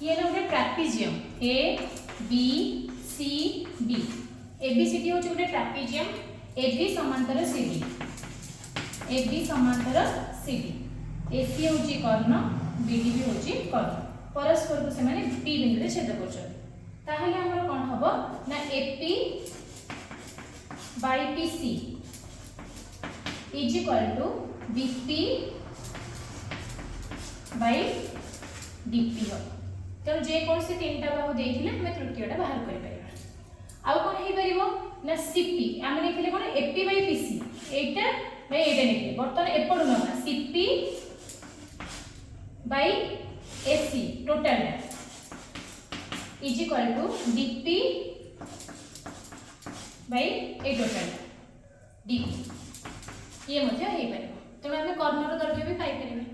ये ना गोटे trapezium A B C D ABCD हूँ गोटे ट्रापेजियम एबी समांतर सीडी एबी समांतर सीडी एसी हूँ कर्ण बीडी भी हूँ कर्ण परस्पर को से पी बिंदु छेद कर आमर कौन हम ना AP by PC is equal to BP by DP हम तेणु जेकोसी तीन टा बाहु देथिले हमें तृतीयटा बाहर कर परिबा आउ कोन हे परिबो ना सीपी आमे देखिले कोन एपी बाय पीसी एटा बाय एटा देखिले बर्तन एपडु ना CP by AC total is equal to DP by ए टोटल डीपी ये मध्य हे परिबो तेणु आमे कर्णर दैर्घ्य भी पाई परिबे।